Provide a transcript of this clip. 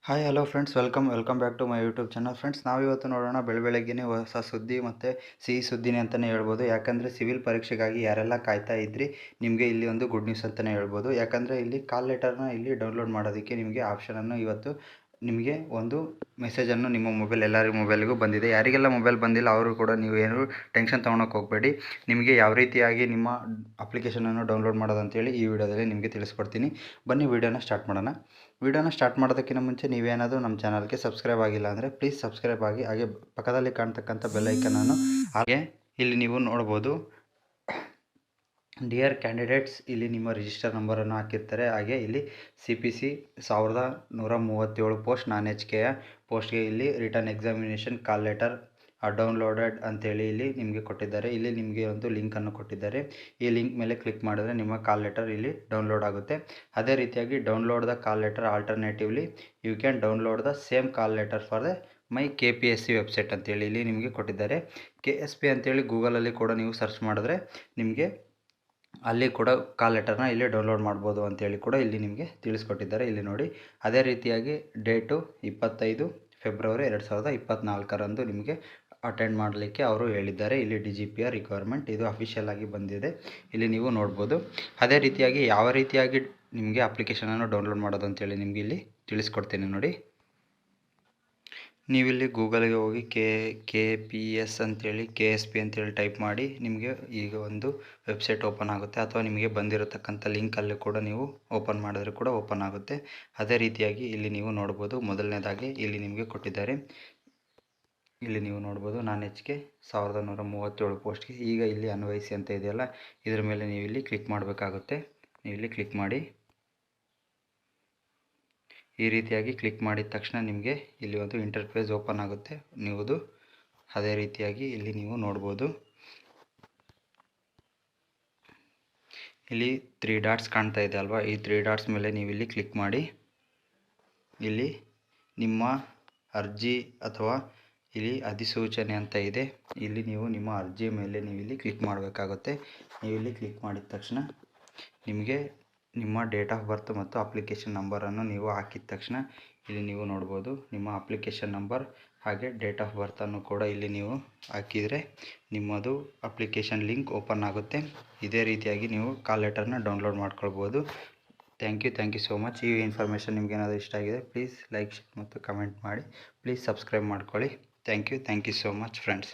Hi hello friends, welcome back to my YouTube channel. Friends, ನಾವಿವತ್ತು ನೋಡೋಣ ಬೆಳಗ್ಗೆನೇ ಹೊಸ ಸುದ್ದಿ ಮತ್ತು ಸಿಹಿ ಸುದ್ದಿನೇ ಅಂತಲೇ ಹೇಳ್ಬೋದು. ಯಾಕಂದರೆ ಸಿವಿಲ್ ಪರೀಕ್ಷೆಗಾಗಿ ಯಾರೆಲ್ಲ ಕಾಯ್ತಾ ಇದ್ರಿ, ನಿಮಗೆ ಇಲ್ಲಿ ಒಂದು ಗುಡ್ ನ್ಯೂಸ್ ಅಂತಲೇ ಹೇಳ್ಬೋದು. ಯಾಕಂದರೆ ಇಲ್ಲಿ ಕಾಲ್ ಲೆಟರ್ನ ಇಲ್ಲಿ ಡೌನ್ಲೋಡ್ ಮಾಡೋದಕ್ಕೆ ನಿಮಗೆ ಆಪ್ಷನನ್ನು ಇವತ್ತು ನಿಮಗೆ ಒಂದು ಮೆಸೇಜನ್ನು ನಿಮ್ಮ ಎಲ್ಲರ ಮೊಬೈಲ್ಗೂ ಬಂದಿದೆ. ಯಾರಿಗೆಲ್ಲ ಮೊಬೈಲ್ ಬಂದಿಲ್ಲ ಅವರು ಕೂಡ ನೀವು ಏನು ಟೆನ್ಷನ್ ತೊಗೊಳಕ್ಕೆ ಹೋಗಬೇಡಿ. ನಿಮಗೆ ಯಾವ ರೀತಿಯಾಗಿ ನಿಮ್ಮ ಅಪ್ಲಿಕೇಶನನ್ನು ಡೌನ್ಲೋಡ್ ಮಾಡೋದಂತೇಳಿ ಈ ವಿಡಿಯೋದಲ್ಲಿ ನಿಮಗೆ ತಿಳಿಸ್ಕೊಡ್ತೀನಿ. ಬನ್ನಿ ವಿಡಿಯೋನ ಸ್ಟಾರ್ಟ್ ಮಾಡೋಣ. ವಿಡಿಯೋನ ಸ್ಟಾರ್ಟ್ ಮಾಡೋದಕ್ಕಿಂತ ಮುಂಚೆ ನೀವೇನಾದರೂ ನಮ್ಮ ಚಾನಲ್ಗೆ ಸಬ್ಸ್ಕ್ರೈಬ್ ಆಗಿಲ್ಲ ಅಂದರೆ ಪ್ಲೀಸ್ ಸಬ್ಸ್ಕ್ರೈಬ್ ಆಗಿ, ಹಾಗೆ ಪಕ್ಕದಲ್ಲಿ ಕಾಣ್ತಕ್ಕಂಥ ಬೆಲ್ ಐಕನನ್ನು ಹಾಗೆ ಇಲ್ಲಿ ನೀವು ನೋಡ್ಬೋದು ಡಿಯರ್ ಕ್ಯಾಂಡಿಡೇಟ್ಸ್, ಇಲ್ಲಿ ನಿಮ್ಮ ರಿಜಿಸ್ಟರ್ ನಂಬರನ್ನು ಹಾಕಿರ್ತಾರೆ. ಹಾಗೆ ಇಲ್ಲಿ CPC 1137 ಪೋಸ್ಟ್ ನಾನ್ HKಯ ಪೋಸ್ಟ್ಗೆ ಇಲ್ಲಿ ರಿಟರ್ನ್ ಎಕ್ಸಾಮಿನೇಷನ್ ಕಾಲ್ ಲೆಟರ್ ಡೌನ್ಲೋಡೆಡ್ ಅಂತೇಳಿ ಇಲ್ಲಿ ನಿಮಗೆ ಕೊಟ್ಟಿದ್ದಾರೆ. ಇಲ್ಲಿ ನಿಮಗೆ ಒಂದು ಲಿಂಕನ್ನು ಕೊಟ್ಟಿದ್ದಾರೆ. ಈ ಲಿಂಕ್ ಮೇಲೆ ಕ್ಲಿಕ್ ಮಾಡಿದ್ರೆ ನಿಮ್ಮ ಕಾಲ್ ಲೆಟರ್ ಇಲ್ಲಿ ಡೌನ್ಲೋಡ್ ಆಗುತ್ತೆ. ಅದೇ ರೀತಿಯಾಗಿ download the call letter alternatively you can download the same call letter for the my KPSC website ಅಂತೇಳಿ ಇಲ್ಲಿ ನಿಮಗೆ ಕೊಟ್ಟಿದ್ದಾರೆ. KSP ಅಂತೇಳಿ ಗೂಗಲಲ್ಲಿ ಕೂಡ ನೀವು ಸರ್ಚ್ ಮಾಡಿದ್ರೆ ನಿಮಗೆ ಅಲ್ಲಿ ಕೂಡ ಕಾಲ್ ಲೆಟರ್ನ ಇಲ್ಲಿ ಡೌನ್ಲೋಡ್ ಮಾಡ್ಬೋದು ಅಂತೇಳಿ ಕೂಡ ಇಲ್ಲಿ ನಿಮಗೆ ತಿಳಿಸ್ಕೊಟ್ಟಿದ್ದಾರೆ. ಇಲ್ಲಿ ನೋಡಿ, ಅದೇ ರೀತಿಯಾಗಿ ಡೇಟು 25 ಫೆಬ್ರವರಿ 2024 ನಿಮಗೆ ಅಟೆಂಡ್ ಮಾಡಲಿಕ್ಕೆ ಅವರು ಹೇಳಿದ್ದಾರೆ. ಇಲ್ಲಿ DGPR ರಿಕ್ವೈರ್ಮೆಂಟ್ ಇದು ಅಫಿಷಿಯಲ್ ಆಗಿ ಬಂದಿದೆ, ಇಲ್ಲಿ ನೀವು ನೋಡ್ಬೋದು. ಅದೇ ರೀತಿಯಾಗಿ ಯಾವ ರೀತಿಯಾಗಿ ನಿಮಗೆ ಅಪ್ಲಿಕೇಶನನ್ನು ಡೌನ್ಲೋಡ್ ಮಾಡೋದು ಅಂತೇಳಿ ನಿಮಗೆ ಇಲ್ಲಿ ತಿಳಿಸ್ಕೊಡ್ತೀನಿ ನೋಡಿ. ನೀವಿಲ್ಲಿ ಗೂಗಲ್ಗೆ ಹೋಗಿ KPS ಅಂತೇಳಿ KSP ಅಂತೇಳಿ ಟೈಪ್ ಮಾಡಿ ನಿಮಗೆ ಈಗ ಒಂದು ವೆಬ್ಸೈಟ್ ಓಪನ್ ಆಗುತ್ತೆ. ಅಥವಾ ನಿಮಗೆ ಬಂದಿರತಕ್ಕಂಥ ಲಿಂಕಲ್ಲಿ ಕೂಡ ನೀವು ಓಪನ್ ಮಾಡಿದ್ರೆ ಕೂಡ ಓಪನ್ ಆಗುತ್ತೆ. ಅದೇ ರೀತಿಯಾಗಿ ಇಲ್ಲಿ ನೀವು ನೋಡ್ಬೋದು, ಮೊದಲನೇದಾಗಿ ಇಲ್ಲಿ ನಿಮಗೆ ಕೊಟ್ಟಿದ್ದಾರೆ. ಇಲ್ಲಿ ನೀವು ನೋಡ್ಬೋದು ನಾನ್ HK 1137 ಪೋಸ್ಟ್ಗೆ ಈಗ ಇಲ್ಲಿ ಅನ್ವಯಿಸಿ ಅಂತ ಇದೆಯಲ್ಲ, ಇದ್ರ ಮೇಲೆ ನೀವು ಇಲ್ಲಿ ಕ್ಲಿಕ್ ಮಾಡಬೇಕಾಗುತ್ತೆ. ನೀವು ಇಲ್ಲಿ ಕ್ಲಿಕ್ ಮಾಡಿ. ಈ ರೀತಿಯಾಗಿ ಕ್ಲಿಕ್ ಮಾಡಿದ ತಕ್ಷಣ ನಿಮಗೆ ಇಲ್ಲಿ ಒಂದು ಇಂಟರ್ಫೇಸ್ ಓಪನ್ ಆಗುತ್ತೆ. ನೀವು ಅದೇ ರೀತಿಯಾಗಿ ಇಲ್ಲಿ ನೀವು ನೋಡ್ಬೋದು, ಇಲ್ಲಿ 3 ಡಾಟ್ಸ್ ಕಾಣ್ತಾ ಇದೆ ಅಲ್ವಾ, ಈ 3 ಡಾಟ್ಸ್ ಮೇಲೆ ನೀವು ಇಲ್ಲಿ ಕ್ಲಿಕ್ ಮಾಡಿ. ಇಲ್ಲಿ ನಿಮ್ಮ ಅರ್ಜಿ ಅಥವಾ ಇಲ್ಲಿ ಅಧಿಸೂಚನೆ ಅಂತ ಇದೆ, ಇಲ್ಲಿ ನೀವು ನಿಮ್ಮ ಅರ್ಜಿ ಮೇಲೆ ನೀವು ಇಲ್ಲಿ ಕ್ಲಿಕ್ ಮಾಡಬೇಕಾಗುತ್ತೆ. ನೀವು ಇಲ್ಲಿ ಕ್ಲಿಕ್ ಮಾಡಿದ ತಕ್ಷಣ ನಿಮಗೆ ನಿಮ್ಮ ಡೇಟ್ ಆಫ್ ಬರ್ತ್ ಮತ್ತು ಅಪ್ಲಿಕೇಶನ್ ನಂಬರನ್ನು ನೀವು ಹಾಕಿದ ತಕ್ಷಣ ಇಲ್ಲಿ ನೀವು ನೋಡ್ಬೋದು ನಿಮ್ಮ ಅಪ್ಲಿಕೇಶನ್ ನಂಬರ್ ಹಾಗೆ ಡೇಟ್ ಆಫ್ ಬರ್ತನ್ನು ಕೂಡ ಇಲ್ಲಿ ನೀವು ಹಾಕಿದರೆ ನಿಮ್ಮದು ಅಪ್ಲಿಕೇಶನ್ ಲಿಂಕ್ ಓಪನ್ ಆಗುತ್ತೆ. ಇದೇ ರೀತಿಯಾಗಿ ನೀವು ಕಾಲ್ ಲೆಟರ್ನ ಡೌನ್ಲೋಡ್ ಮಾಡ್ಕೊಳ್ಬೋದು. Thank you so much. ಈ ಇನ್ಫಾರ್ಮೇಷನ್ ನಿಮ್ಗೆ ಏನಾದರೂ ಇಷ್ಟ ಆಗಿದೆ ಪ್ಲೀಸ್ ಲೈಕ್ ಮತ್ತು ಕಮೆಂಟ್ ಮಾಡಿ. ಪ್ಲೀಸ್ ಸಬ್ಸ್ಕ್ರೈಬ್ ಮಾಡ್ಕೊಳ್ಳಿ. Thank you so much friends.